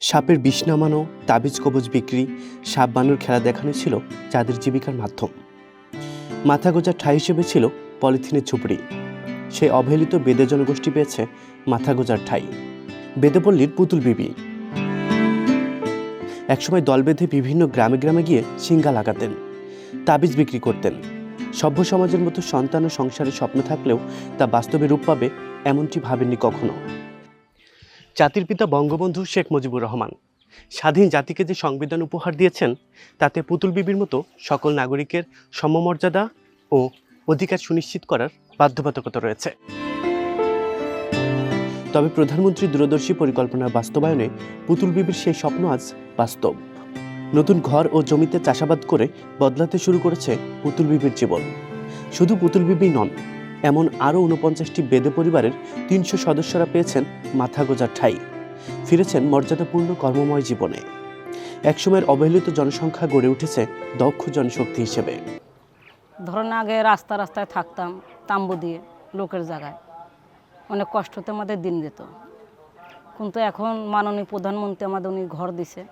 সাপের বিষ নামানো, তাবিজ কবজ বিক্রি, সাপ বানর খেলা দেখানো ছিল যাদের জীবিকার মাধ্যম। মাথা গোঁজার ঠাঁই হিসেবে ছিল পলিথিনের ঝুপড়ি। সেই অবহেলিত বেদে জনগোষ্ঠী পেয়েছে মাথা গোঁজার ঠাঁই। বেদেপল্লীর পুতুল বিবি একসময় দল বেঁধে বিভিন্ন গ্রামে গ্রামে গিয়ে সিঙ্গা লাগাতেন, তাবিজ বিক্রি করতেন। সভ্য সমাজের মতো সন্তান ও সংসারের স্বপ্ন থাকলেও তা বাস্তবে রূপ পাবে এমনটি ভাবেননি কখনো। জাতির পিতা বঙ্গবন্ধু শেখ মুজিবুর রহমান স্বাধীন জাতিকে যে সংবিধান উপহার দিয়েছেন, তাতে পুতুল বিবির মতো সকল নাগরিকের সমমর্যাদা ও অধিকার সুনিশ্চিত করার বাধ্যবাধকতা রয়েছে। তবে প্রধানমন্ত্রী দূরদর্শী পরিকল্পনার বাস্তবায়নে পুতুল বিবির সেই স্বপ্ন আজ বাস্তব। নতুন ঘর ও জমিতে চাষাবাদ করে বদলাতে শুরু করেছে পুতুল বিবির জীবন। শুধু পুতুল বিবি নন, এমন আরও 49টি বেদে পরিবারের 300 সদস্যরা পেয়েছেন মাথা গোঁজার ঠাঁই, ফিরেছেন মর্যাদাপূর্ণ কর্মময় জীবনে। একসময়ের অবহেলিত জনসংখ্যা গড়ে উঠেছে দক্ষ জনশক্তি হিসেবে। ধরুন আগে রাস্তায় থাকতাম তাম্বু দিয়ে লোকের জায়গায়, অনেক কষ্টতে আমাদের দিন যেত। কিন্তু এখন মাননীয় প্রধানমন্ত্রী আমাদের উনি ঘর দিছে,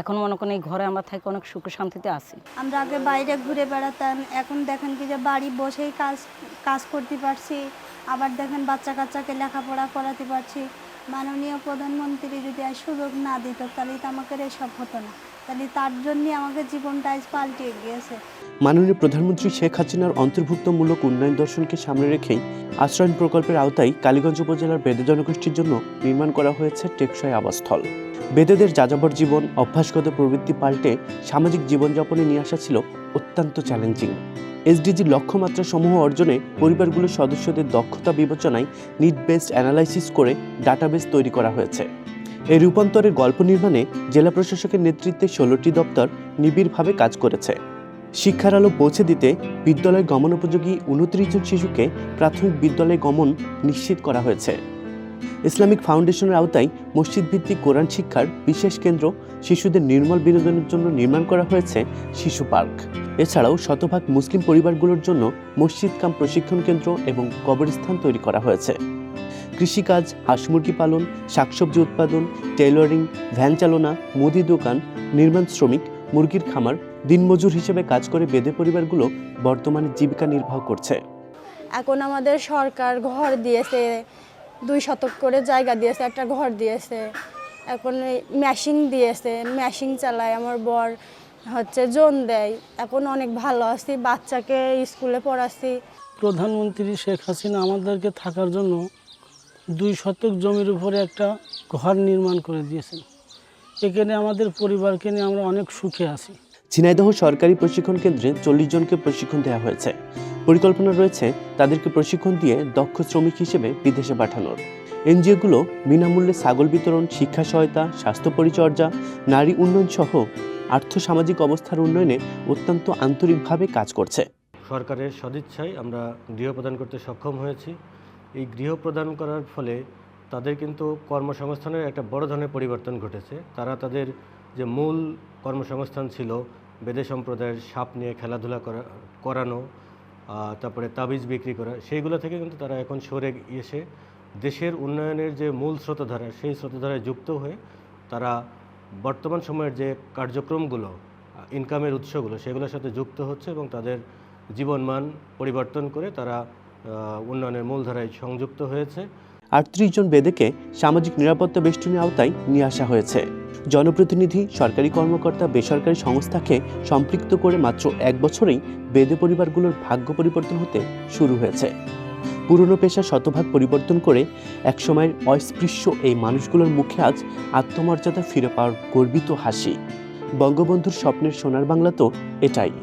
এখন মনে করেন এই ঘরে আমরা থাকি অনেক সুখে শান্তিতে আছি। আমরা আগে বাইরে ঘুরে বেড়াতাম, এখন দেখেন কি যে বাড়ি বসেই কাজ করতে পারছি, আবার দেখেন বাচ্চা কাচ্চাকে লেখাপড়া করাতে পারছি। মাননীয় প্রধানমন্ত্রী যদি আর সুযোগ না দিত তাহলে তো আমাকে এসব হতো না, তাহলে তার জন্যই আমাকে জীবনটা আজ পাল্টে গিয়েছে। মাননীয় প্রধানমন্ত্রী শেখ হাসিনার অন্তর্ভুক্তমূলক উন্নয়ন দর্শনকে সামনে রেখেই আশ্রয়ণ প্রকল্পের আওতায় কালীগঞ্জ উপজেলার বেদে জনগোষ্ঠীর জন্য নির্মাণ করা হয়েছে টেকসই আবাসস্থল। বেদেদের যাযাবর জীবন, অভ্যাসগত প্রবৃত্তি পাল্টে সামাজিক জীবনযাপনে নিয়ে আসা ছিল অত্যন্ত চ্যালেঞ্জিং। এসডিজির লক্ষ্যমাত্রা সমূহ অর্জনে পরিবারগুলোর সদস্যদের দক্ষতা বিবেচনায় নিড বেসড অ্যানালাইসিস করে ডাটাবেস তৈরি করা হয়েছে। এই রূপান্তরের গল্প নির্মাণে জেলা প্রশাসকের নেতৃত্বে 16টি দপ্তর নিবিড়ভাবে কাজ করেছে। শিক্ষার আলো পৌঁছে দিতে বিদ্যালয় গমন উপযোগী 29 জন শিশুকে প্রাথমিক বিদ্যালয়ে গমন নিশ্চিত করা হয়েছে। ইসলামিক ফাউন্ডেশনের আওতায় মসজিদ ভিত্তিক কোরআন শিক্ষার বিশেষ কেন্দ্র, শিশুদের নির্মল বিনোদনের জন্য নির্মাণ করা হয়েছে শিশু পার্ক। এছাড়াও শতভাগ মুসলিম পরিবারগুলোর জন্য মসজিদ কাম প্রশিক্ষণ কেন্দ্র এবং কবরস্থান তৈরি করা হয়েছে। কৃষিকাজ, হাঁস মুরগি পালন, শাকসবজি উৎপাদন, টেইলরিং, ভ্যান চালনা, মুদি দোকান, নির্মাণ শ্রমিক, মুরগির খামার, দিনমজুর হিসেবে কাজ করে বেদে পরিবারগুলো বর্তমানে জীবিকা নির্বাহ করছে। এখন আমাদের সরকার ঘর দিয়েছে, 2 শতক করে জায়গা দিয়েছে, একটা ঘর দিয়েছে। এখন মেশিন দিয়েছে, মেশিন চালায় আমার বর, জোন দেয়। এখন অনেক ভালো আছি, বাচ্চাকে স্কুলে পড়াচ্ছি। প্রধানমন্ত্রী শেখ হাসিনা আমাদেরকে থাকার জন্য 2 শতক জমির উপরে একটা ঘর নির্মাণ করে দিয়েছেন। এখানে আমাদের পরিবারকে নিয়ে আমরা অনেক সুখে আছি। ঝিনাইদহ সরকারি প্রশিক্ষণ কেন্দ্রে 40 জনকে প্রশিক্ষণ দেওয়া হয়েছে। পরিকল্পনা রয়েছে তাদেরকে প্রশিক্ষণ দিয়ে দক্ষ শ্রমিক হিসেবে বিদেশে পাঠানোর। এনজিওগুলো বিনামূল্যে ছাগল বিতরণ, শিক্ষা সহায়তা, স্বাস্থ্য পরিচর্যা, নারী উন্নয়ন সহ আর্থসামাজিক অবস্থার উন্নয়নে অত্যন্ত আন্তরিকভাবে কাজ করছে। সরকারের সদিচ্ছায় আমরা গৃহ প্রদান করতে সক্ষম হয়েছি। এই গৃহ প্রদান করার ফলে তাদের কিন্তু কর্মসংস্থানের একটা বড় ধরনের পরিবর্তন ঘটেছে। তারা তাদের যে মূল কর্মসংস্থান ছিল বেদে সম্প্রদায়ের সাপ নিয়ে খেলাধুলা করানো, তারপরে তাবিজ বিক্রি করা, সেইগুলো থেকে কিন্তু তারা এখন সরে এসে দেশের উন্নয়নের যে মূল স্রোতধারা, সেই স্রোতধারায় যুক্ত হয়ে তারা বর্তমান সময়ের যে কার্যক্রমগুলো, ইনকামের উৎসগুলো, সেগুলোর সাথে যুক্ত হচ্ছে এবং তাদের জীবনমান পরিবর্তন করে তারা উন্নয়নের মূলধারায় সংযুক্ত হয়েছে। 38 জন বেদেকে সামাজিক নিরাপত্তা বেষ্টনীর আওতায় নিয়ে আসা হয়েছে। জনপ্রতিনিধি, সরকারি কর্মকর্তা, বেসরকারি সংস্থাকে সম্পৃক্ত করে মাত্র 1 বছরেই বেদে পরিবারগুলোর ভাগ্য পরিবর্তন হতে শুরু হয়েছে। পুরনো পেশা শতভাগ পরিবর্তন করে একসময়ের অস্পৃশ্য এই মানুষগুলোর মুখে আজ আত্মমর্যাদা ফিরে পাওয়ার গর্বিত হাসি। বঙ্গবন্ধুর স্বপ্নের সোনার বাংলা তো এটাই।